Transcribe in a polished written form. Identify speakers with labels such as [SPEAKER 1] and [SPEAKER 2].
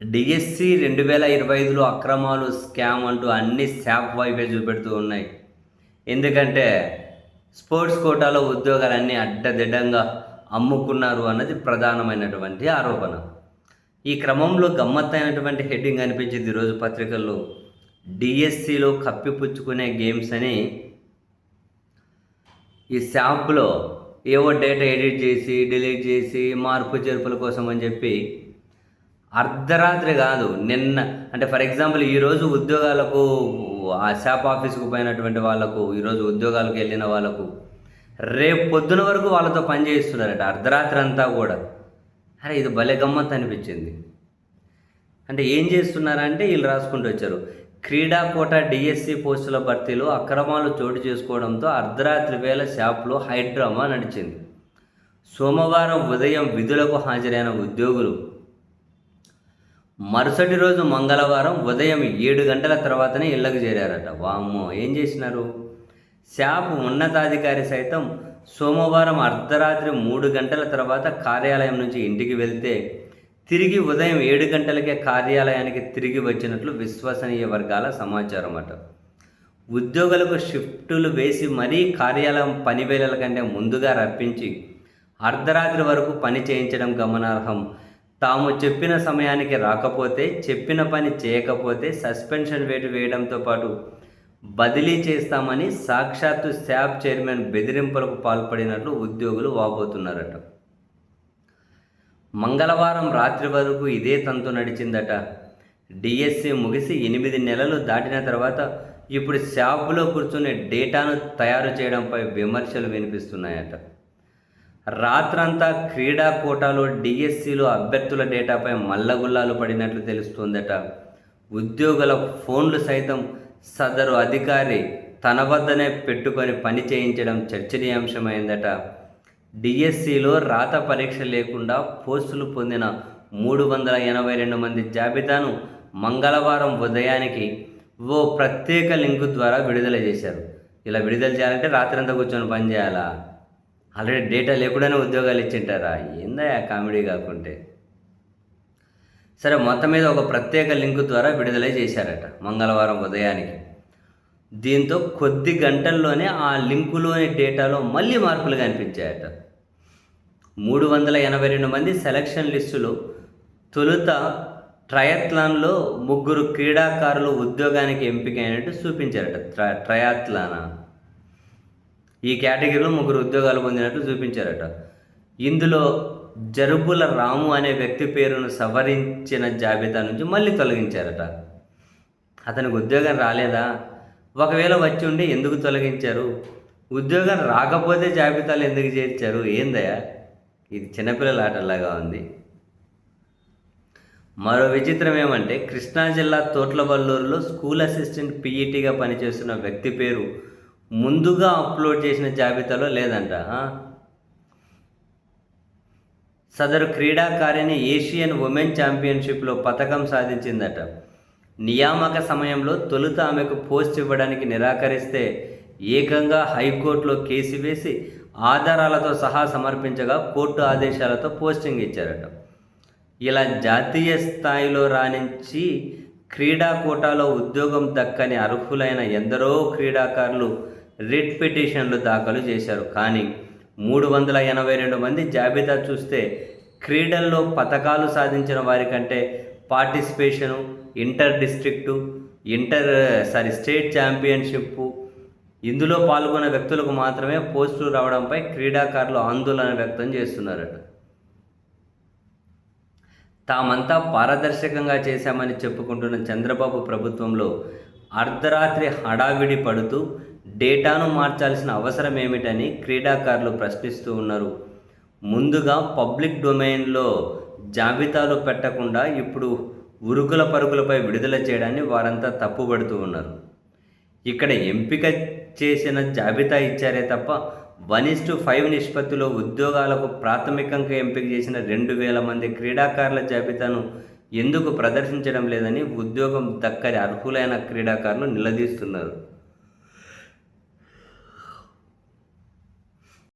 [SPEAKER 1] DSC 2025లో అక్రమాలు, scam అంటూ అన్ని శాప్ వైపే చూపెడుతూ ఉన్నాయి. ఎందుకంటే స్పోర్ట్స్ కోటాలో ఉద్యోగాలన్నీ అడ్డదిడ్డంగా అమ్ముకున్నారు అన్నది ప్రధానమైనటువంటి ఆరోపణ. ఈ క్రమంలో గమ్మత్తైనటువంటి హెడ్డింగ్ అనిపించింది ఈరోజు పత్రికల్లో. డిఎస్సిలో కప్పిపుచ్చుకునే గేమ్స్ అని ఈ శాప్‌లో ఏవో డేటా ఎడిట్ చేసి, డిలీట్ చేసి, మార్పు చేర్పుల కోసం అని చెప్పి అర్ధరాత్రి కాదు. నిన్న అంటే ఫర్ ఎగ్జాంపుల్ ఈరోజు ఉద్యోగాలకు ఆ శాప్ ఆఫీస్‌కి పోయినటువంటి వాళ్ళకు, ఈరోజు ఉద్యోగాలకు వెళ్ళిన వాళ్ళకు, రేపు పొద్దున వరకు వాళ్ళతో పని చేయిస్తున్నారట అర్ధరాత్రి అంతా కూడా. అరే! ఇది భలే గమ్మత్తు అనిపించింది. అంటే ఏం చేస్తున్నారంటే వీళ్ళు రాసుకుంటూ వచ్చారు. క్రీడా కోటా డిఎస్సి పోస్టుల భర్తీలో అక్రమాలు చోటు చేసుకోవడంతో అర్ధరాత్రి వేళ శాప్‌లో హైడ్రామా నడిచింది. సోమవారం ఉదయం విధులకు హాజరైన ఉద్యోగులు మరుసటి రోజు మంగళవారం ఉదయం 7 గంటల తర్వాతనే ఇళ్లకు చేరారట. వామ్మో! ఏం చేసినారు? శాప్ ఉన్నతాధికారి సైతం సోమవారం అర్ధరాత్రి 3 గంటల తర్వాత కార్యాలయం నుంచి ఇంటికి వెళ్తే తిరిగి ఉదయం 7 గంటలకే కార్యాలయానికి తిరిగి వచ్చినట్లు విశ్వసనీయ వర్గాల సమాచారం అట. ఉద్యోగులకు షిఫ్టులు వేసి మరీ కార్యాలయం పని వేళల కంటే ముందుగా రప్పించి అర్ధరాత్రి వరకు పని చేయించడం గమనార్హం. తాము చెప్పిన సమయానికి రాకపోతే, చెప్పిన పని చేయకపోతే సస్పెన్షన్ వేటు వేయడంతో పాటు బదిలీ చేస్తామని సాక్షాత్తు శాప్ చైర్మన్ బెదిరింపులకు పాల్పడినట్లు ఉద్యోగులు వాపోతున్నారట. మంగళవారం రాత్రి వరకు ఇదే తంతు నడిచిందట. డిఎస్సి ముగిసి 8 నెలలు దాటిన తర్వాత ఇప్పుడు శాప్లో కూర్చునే డేటాను తయారు చేయడంపై విమర్శలు వినిపిస్తున్నాయట. రాత్రంతా క్రీడా కోటాలో డిఎస్సిలో అభ్యర్థుల డేటాపై మల్లగుల్లాలు పడినట్లు తెలుస్తోందట. ఉద్యోగుల ఫోన్లు సైతం సదరు అధికారి తన వద్దనే పెట్టుకొని పని చేయించడం చర్చనీయాంశమైందట. డిఎస్సిలో రాత పరీక్ష లేకుండా పోస్టులు పొందిన 382 మంది జాబితాను మంగళవారం ఉదయానికి ఓ ప్రత్యేక లింకు ద్వారా విడుదల చేశారు. ఇలా విడుదల చేయాలంటే రాత్రంతా కూర్చొని పని చేయాలా? ఆల్రెడీ డేటా లేకుండానే ఉద్యోగాలు ఇచ్చింటారా? ఏందయ్యా కామెడీ కాకుంటే. సరే, మొత్తం మీద ఒక ప్రత్యేక లింకు ద్వారా విడుదల చేశారట మంగళవారం ఉదయానికి. దీంతో కొద్ది గంటల్లోనే ఆ లింకులోని డేటాలో మళ్ళీ మార్పులు కనిపించాయట. 382 మంది సెలక్షన్ లిస్టులో తొలుత ట్రయాథ్లాన్లో 3 క్రీడాకారులు ఉద్యోగానికి ఎంపికైనట్టు చూపించారట. ట్రయాథ్లానా ఈ కేటగిరీలో 3 ఉద్యోగాలు పొందినట్టు చూపించారట. ఇందులో జరుపుల రాము అనే వ్యక్తి పేరును సవరించిన జాబితా నుంచి మళ్ళీ తొలగించారట. అతనికి ఉద్యోగం రాలేదా? ఒకవేళ వచ్చి ఉండి ఎందుకు తొలగించారు? ఉద్యోగం రాకపోతే జాబితాలు ఎందుకు చేర్చారు? ఏందయ్యా ఇది? చిన్నపిల్లల ఆటలాగా ఉంది. మరో విచిత్రం ఏమంటే, కృష్ణా జిల్లా తోట్లవల్లూరులో స్కూల్ అసిస్టెంట్ పీఈటీగా పనిచేస్తున్న వ్యక్తి పేరు ముందుగా అప్లోడ్ చేసిన జాబితాలో లేదంట. సదరు క్రీడాకారిణి ఏషియన్ ఉమెన్ ఛాంపియన్షిప్లో పతకం సాధించిందట. నియామక సమయంలో తొలుత ఆమెకు పోస్ట్ ఇవ్వడానికి నిరాకరిస్తే ఏకంగా హైకోర్టులో కేసు వేసి ఆధారాలతో సహా సమర్పించగా కోర్టు ఆదేశాలతో పోస్టింగ్ ఇచ్చారట. ఇలా జాతీయ స్థాయిలో రాణించి క్రీడా కోటాలో ఉద్యోగం దక్కని అర్హులైన ఎందరో క్రీడాకారులు రిట్ పిటిషన్లు దాఖలు చేశారు. కానీ 382 మంది జాబితా చూస్తే క్రీడల్లో పతకాలు సాధించిన వారి కంటే participation, inter district, state championship ఇందులో పాల్గొన్న వ్యక్తులకు మాత్రమే పోస్టులు రావడంపై క్రీడాకారులు ఆందోళన వ్యక్తం చేస్తున్నారట. తామంతా పారదర్శకంగా చేశామని చెప్పుకుంటున్న చంద్రబాబు ప్రభుత్వంలో అర్ధరాత్రి హడావిడి పడుతూ డేటాను మార్చాల్సిన అవసరం ఏమిటని క్రీడాకారులు ప్రశ్నిస్తూ ఉన్నారు. ముందుగా పబ్లిక్ డొమైన్లో జాబితాలు పెట్టకుండా ఇప్పుడు ఉరుకుల పరుగులపై విడుదల చేయడాన్ని వారంతా తప్పుపడుతూ ఉన్నారు. ఇక్కడ ఎంపిక చేసిన జాబితా ఇచ్చారే తప్ప 1:5 నిష్పత్తిలో ఉద్యోగాలకు ప్రాథమికంగా ఎంపిక చేసిన 2000 మంది క్రీడాకారుల జాబితాను ఎందుకు ప్రదర్శించడం లేదని ఉద్యోగం దక్కని అర్హులైన క్రీడాకారులు నిలదీస్తున్నారు.